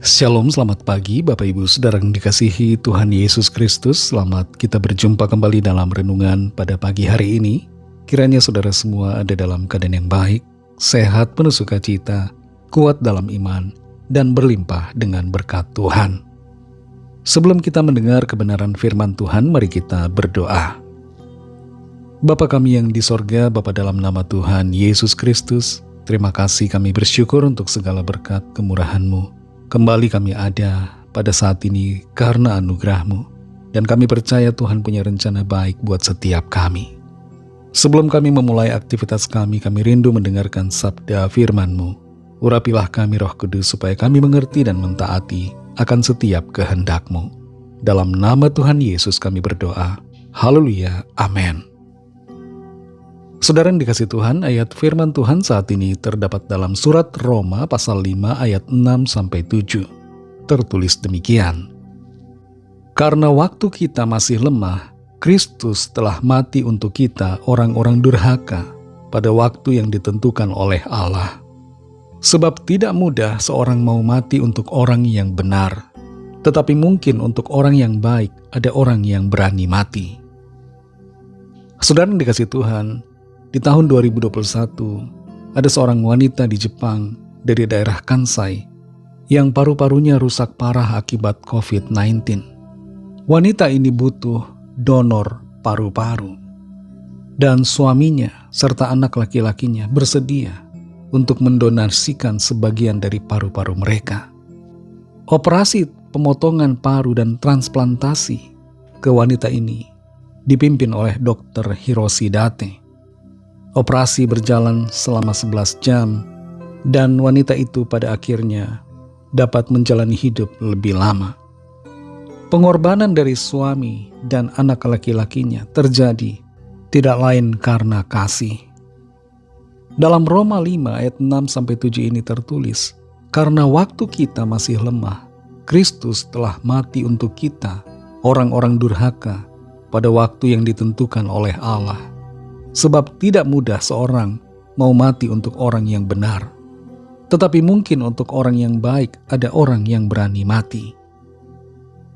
Shalom, selamat pagi Bapak Ibu Saudara yang dikasihi Tuhan Yesus Kristus. Selamat kita berjumpa kembali dalam renungan pada pagi hari ini. Kiranya saudara semua ada dalam keadaan yang baik, sehat, penuh sukacita, kuat dalam iman, dan berlimpah dengan berkat Tuhan. Sebelum kita mendengar kebenaran firman Tuhan, mari kita berdoa. Bapa kami yang di sorga, Bapa dalam nama Tuhan Yesus Kristus, terima kasih kami bersyukur untuk segala berkat kemurahan-Mu. Kembali kami ada pada saat ini karena anugerah-Mu, dan kami percaya Tuhan punya rencana baik buat setiap kami. Sebelum kami memulai aktivitas kami rindu mendengarkan sabda firman-Mu. Urapilah kami Roh Kudus supaya kami mengerti dan mentaati akan setiap kehendak-Mu. Dalam nama Tuhan Yesus kami berdoa. Haleluya, amin. Saudara yang dikasih Tuhan, ayat firman Tuhan saat ini terdapat dalam surat Roma pasal 5 ayat 6-7. Tertulis demikian. Karena waktu kita masih lemah, Kristus telah mati untuk kita orang-orang durhaka pada waktu yang ditentukan oleh Allah. Sebab tidak mudah seorang mau mati untuk orang yang benar, tetapi mungkin untuk orang yang baik ada orang yang berani mati. Saudara yang dikasih Tuhan, di tahun 2021, ada seorang wanita di Jepang dari daerah Kansai yang paru-parunya rusak parah akibat COVID-19. Wanita ini butuh donor paru-paru, dan suaminya serta anak laki-lakinya bersedia untuk mendonasikan sebagian dari paru-paru mereka. Operasi pemotongan paru dan transplantasi ke wanita ini dipimpin oleh Dr. Hiroshi Date. Operasi berjalan selama 11 jam dan wanita itu pada akhirnya dapat menjalani hidup lebih lama. Pengorbanan dari suami dan anak laki-lakinya terjadi tidak lain karena kasih. Dalam Roma 5 ayat 6-7 ini tertulis, karena waktu kita masih lemah, Kristus telah mati untuk kita, orang-orang durhaka, pada waktu yang ditentukan oleh Allah. Sebab tidak mudah seorang mau mati untuk orang yang benar, tetapi mungkin untuk orang yang baik ada orang yang berani mati.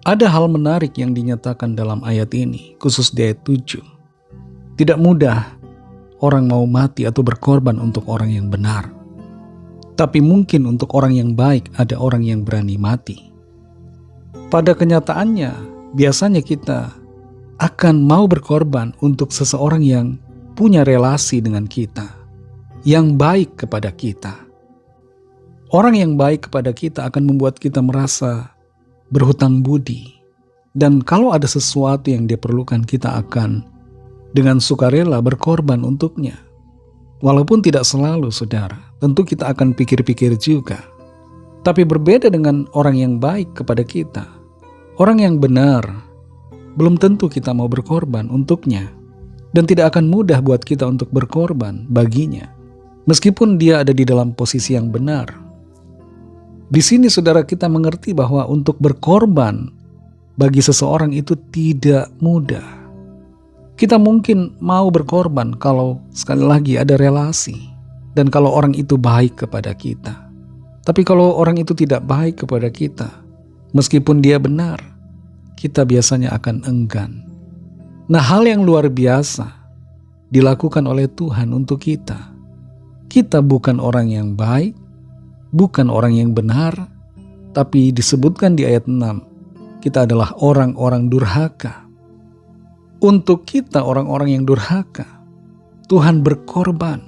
Ada hal menarik yang dinyatakan dalam ayat ini, khusus di ayat 7. Tidak mudah orang mau mati atau berkorban untuk orang yang benar, tapi mungkin untuk orang yang baik ada orang yang berani mati. Pada kenyataannya, biasanya kita akan mau berkorban untuk seseorang yang punya relasi dengan kita, yang baik kepada kita. Orang yang baik kepada kita akan membuat kita merasa berhutang budi, dan kalau ada sesuatu yang diperlukan kita akan dengan sukarela berkorban untuknya. Walaupun tidak selalu, saudara, tentu kita akan pikir-pikir juga. Tapi berbeda dengan orang yang baik kepada kita, orang yang benar, belum tentu kita mau berkorban untuknya. Dan tidak akan mudah buat kita untuk berkorban baginya, meskipun dia ada di dalam posisi yang benar. Di sini saudara kita mengerti bahwa untuk berkorban bagi seseorang itu tidak mudah. Kita mungkin mau berkorban kalau sekali lagi ada relasi, dan kalau orang itu baik kepada kita. Tapi kalau orang itu tidak baik kepada kita, meskipun dia benar, kita biasanya akan enggan. Nah, hal yang luar biasa dilakukan oleh Tuhan untuk kita. Kita bukan orang yang baik, bukan orang yang benar, tapi disebutkan di ayat 6, kita adalah orang-orang durhaka. Untuk kita orang-orang yang durhaka, Tuhan berkorban.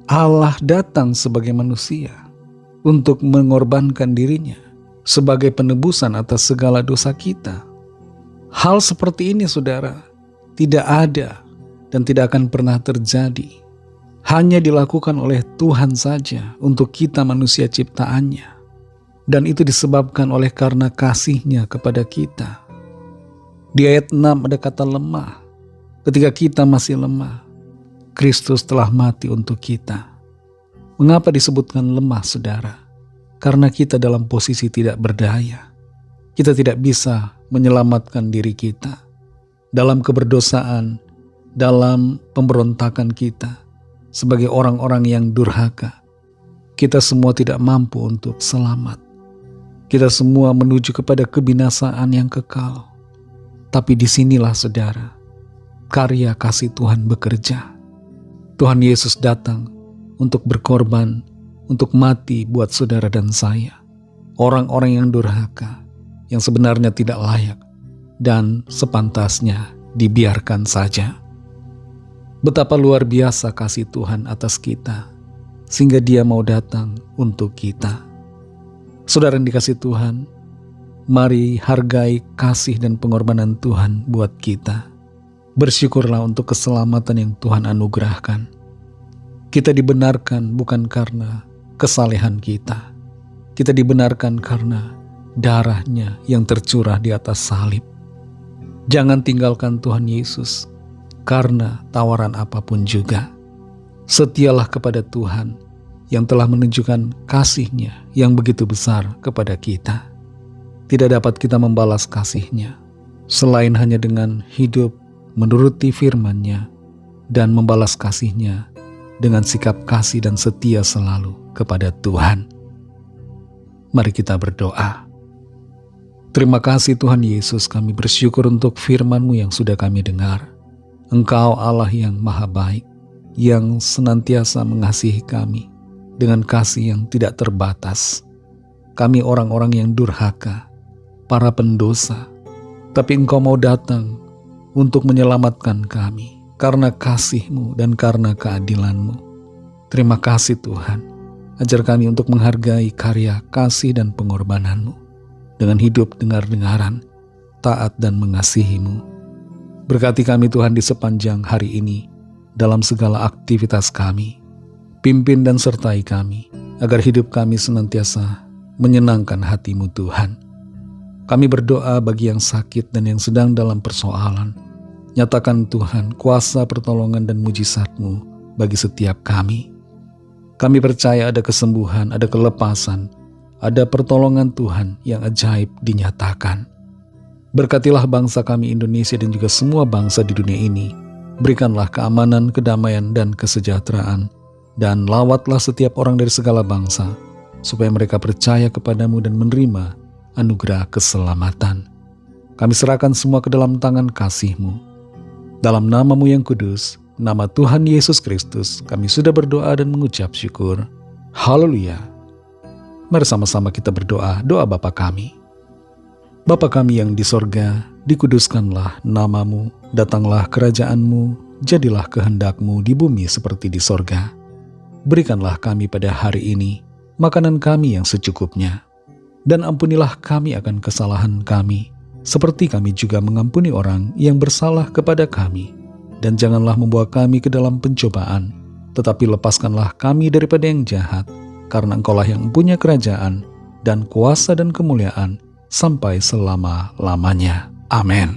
Allah datang sebagai manusia untuk mengorbankan dirinya sebagai penebusan atas segala dosa kita. Hal seperti ini, saudara, tidak ada dan tidak akan pernah terjadi. Hanya dilakukan oleh Tuhan saja untuk kita manusia ciptaannya. Dan itu disebabkan oleh karena kasih-Nya kepada kita. Di ayat 6 ada kata lemah. Ketika kita masih lemah, Kristus telah mati untuk kita. Mengapa disebutkan lemah, saudara? Karena kita dalam posisi tidak berdaya. Kita tidak bisa menyelamatkan diri kita. Dalam keberdosaan, dalam pemberontakan kita, sebagai orang-orang yang durhaka, kita semua tidak mampu untuk selamat. Kita semua menuju kepada kebinasaan yang kekal. Tapi disinilah saudara, karya kasih Tuhan bekerja. Tuhan Yesus datang untuk berkorban, untuk mati buat saudara dan saya. Orang-orang yang durhaka, yang sebenarnya tidak layak, dan sepantasnya dibiarkan saja. Betapa luar biasa kasih Tuhan atas kita, sehingga Dia mau datang untuk kita. Saudara yang dikasih Tuhan, mari hargai kasih dan pengorbanan Tuhan buat kita. Bersyukurlah untuk keselamatan yang Tuhan anugerahkan. Kita dibenarkan bukan karena kesalehan kita. Kita dibenarkan karena darah-Nya yang tercurah di atas salib. Jangan tinggalkan Tuhan Yesus karena tawaran apapun juga. Setialah kepada Tuhan yang telah menunjukkan kasih-Nya yang begitu besar kepada kita. Tidak dapat kita membalas kasih-Nya selain hanya dengan hidup menuruti firman-Nya dan membalas kasih-Nya dengan sikap kasih dan setia selalu kepada Tuhan. Mari kita berdoa. Terima kasih Tuhan Yesus, kami bersyukur untuk firman-Mu yang sudah kami dengar. Engkau Allah yang maha baik, yang senantiasa mengasihi kami dengan kasih yang tidak terbatas. Kami orang-orang yang durhaka, para pendosa, tapi Engkau mau datang untuk menyelamatkan kami karena kasih-Mu dan karena keadilan-Mu. Terima kasih Tuhan, ajar kami untuk menghargai karya kasih dan pengorbanan-Mu dengan hidup dengar-dengaran, taat dan mengasihi-Mu. Berkati kami Tuhan di sepanjang hari ini dalam segala aktivitas kami. Pimpin dan sertai kami, agar hidup kami senantiasa menyenangkan hati-Mu Tuhan. Kami berdoa bagi yang sakit dan yang sedang dalam persoalan. Nyatakan Tuhan kuasa pertolongan dan mujizat-Mu bagi setiap kami. Kami percaya ada kesembuhan, ada kelepasan, ada pertolongan Tuhan yang ajaib dinyatakan. Berkatilah bangsa kami Indonesia dan juga semua bangsa di dunia ini. Berikanlah keamanan, kedamaian, dan kesejahteraan. Dan lawatlah setiap orang dari segala bangsa, supaya mereka percaya kepadamu dan menerima anugerah keselamatan. Kami serahkan semua ke dalam tangan kasih-Mu. Dalam nama-Mu yang kudus, nama Tuhan Yesus Kristus, kami sudah berdoa dan mengucap syukur. Haleluya. Mari sama-sama kita berdoa, doa Bapa kami. Bapa kami yang di sorga, dikuduskanlah nama-Mu, datanglah kerajaan-Mu, jadilah kehendak-Mu di bumi seperti di sorga. Berikanlah kami pada hari ini makanan kami yang secukupnya, dan ampunilah kami akan kesalahan kami, seperti kami juga mengampuni orang yang bersalah kepada kami. Dan janganlah membawa kami ke dalam pencobaan, tetapi lepaskanlah kami daripada yang jahat, karena Engkaulah yang punya kerajaan, dan kuasa dan kemuliaan, sampai selama-lamanya. Amin.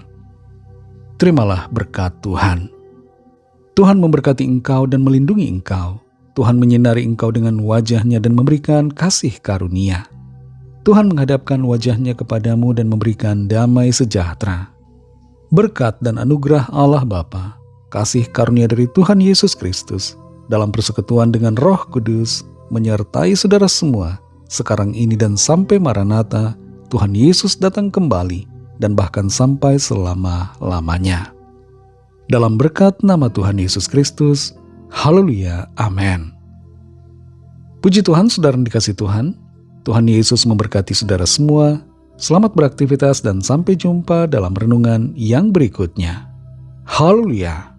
Terimalah berkat Tuhan. Tuhan memberkati engkau dan melindungi engkau. Tuhan menyinari engkau dengan wajah-Nya dan memberikan kasih karunia. Tuhan menghadapkan wajah-Nya kepadamu dan memberikan damai sejahtera. Berkat dan anugerah Allah Bapa, kasih karunia dari Tuhan Yesus Kristus, dalam persekutuan dengan Roh Kudus, menyertai saudara semua, sekarang ini dan sampai Maranatha, Tuhan Yesus datang kembali, dan bahkan sampai selama-lamanya. Dalam berkat nama Tuhan Yesus Kristus, haleluya, amin. Puji Tuhan, saudara yang dikasihi Tuhan. Tuhan Yesus memberkati saudara semua. Selamat beraktivitas dan sampai jumpa dalam renungan yang berikutnya. Haleluya.